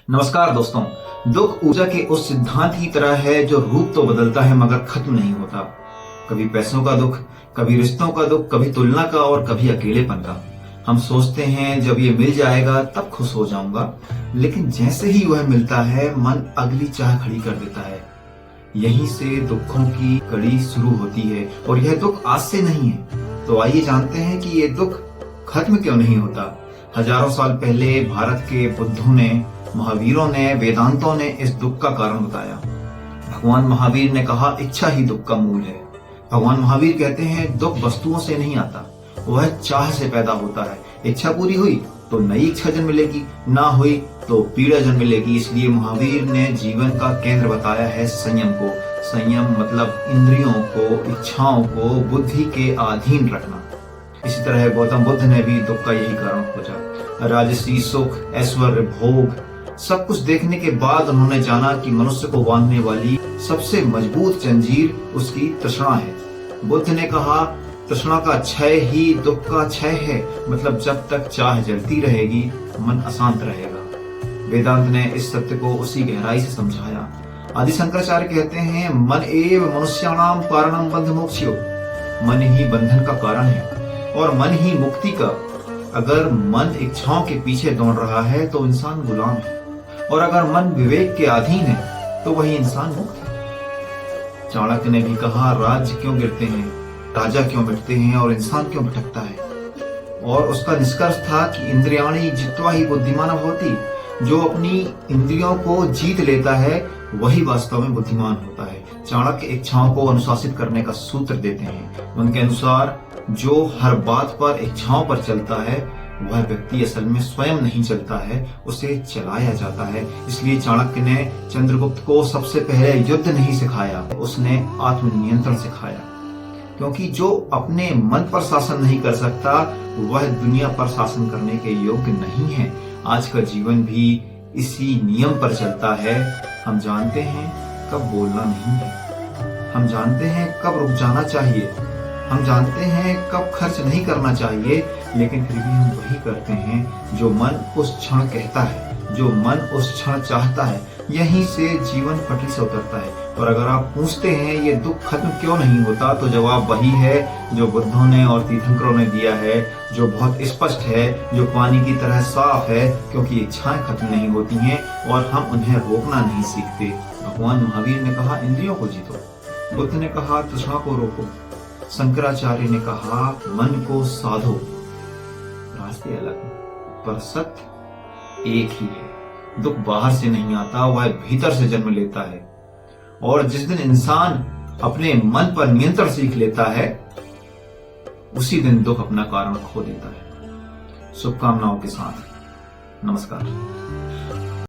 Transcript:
नमस्कार दोस्तों। दुख ऊर्जा के उस सिद्धांत की तरह है जो रूप तो बदलता है मगर खत्म नहीं होता। कभी पैसों का दुख, कभी रिश्तों का दुख, कभी तुलना का और कभी अकेलेपन का। हम सोचते हैं जब ये मिल जाएगा तब खुश हो जाऊंगा, लेकिन जैसे ही वह मिलता है मन अगली चाह खड़ी कर देता है। यहीं से दुखों की कड़ी शुरू होती है और यह दुख आज से नहीं है। तो आइए जानते हैं कि ये दुख खत्म क्यों नहीं होता। हजारों साल पहले भारत के बुद्धों ने, महावीरों ने, वेदांतों ने इस दुख का कारण बताया। भगवान महावीर ने कहा इच्छा ही दुख का मूल है। भगवान महावीर कहते हैं दुख वस्तुओं से नहीं आता, वह चाह से पैदा होता है। इच्छा पूरी हुई तो नई इच्छा जन्म लेगी, ना हुई तो पीड़ा जन्म लेगी। इसलिए महावीर ने जीवन का केंद्र बताया है संयम को। संयम मतलब इंद्रियों को, इच्छाओं को बुद्धि के अधीन रखना। इसी तरह गौतम बुद्ध ने भी दुख का यही कारण खोजा। राजसी सुख, ऐश्वर्य, भोग सब कुछ देखने के बाद उन्होंने जाना कि मनुष्य को बांधने वाली सबसे मजबूत जंजीर उसकी तृष्णा है। बुद्ध ने कहा तृष्णा का क्षय ही दुख का क्षय है, मतलब जब तक चाह जलती रहेगी मन अशांत रहेगा। वेदांत ने इस सत्य को उसी गहराई से समझाया। आदि शंकराचार्य कहते हैं मन एव मनुष्याणाम कारणम बंध मोक्षयो। मन ही बंधन का कारण है और मन ही मुक्ति का। अगर मन इच्छाओं के पीछे दौड़ रहा है तो इंसान गुलाम है, और अगर मन विवेक के अधीन है तो वही इंसान मुक्त है। चाणक्य ने भी कहा राज्य क्यों गिरते हैं, राजा क्यों मिटते हैं और इंसान क्यों भटकता है। और उसका निष्कर्ष था कि इंद्रियाणि जित्वा ही बुद्धिमान भवति। जो अपनी इंद्रियों को जीत लेता है वही वास्तव में बुद्धिमान होता है। चाणक्य इच्छाओं को अनुशासित करने का सूत्र देते हैं। उनके अनुसार जो हर बात पर इच्छाओं पर चलता है वह व्यक्ति असल में स्वयं नहीं चलता है, उसे चलाया जाता है। इसलिए चाणक्य ने चंद्रगुप्त को सबसे पहले युद्ध नहीं सिखाया, उसने आत्मनियंत्रण सिखाया। क्योंकि जो अपने मन पर शासन नहीं कर सकता वह दुनिया पर शासन करने के योग्य नहीं है। आज का जीवन भी इसी नियम पर चलता है। हम जानते हैं कब बोलना नहीं है, हम जानते हैं कब रुक जाना चाहिए, हम जानते हैं कब खर्च नहीं करना चाहिए, लेकिन फिर भी हम वही करते हैं जो मन उस क्षण कहता है, जो मन उस क्षण चाहता है। यहीं से जीवन पटरी से उतरता है। और अगर आप पूछते हैं ये दुख खत्म क्यों नहीं होता, तो जवाब वही है जो बुद्धों ने और तीर्थंकरों ने दिया है, जो बहुत स्पष्ट है, जो पानी की तरह साफ है। क्योंकि इच्छाएं खत्म नहीं होती हैं और हम उन्हें रोकना नहीं सीखते। भगवान महावीर ने कहा इंद्रियों को जीतो, बुद्ध ने कहा तृष्णा को रोको, शंकराचार्य ने कहा मन को साधो। रास्ते अलग पर सत्य एक ही है। दुख बाहर से नहीं आता, वह भीतर से जन्म लेता है। और जिस दिन इंसान अपने मन पर नियंत्रण सीख लेता है उसी दिन दुख अपना कारण खो देता है। शुभकामनाओं के साथ नमस्कार।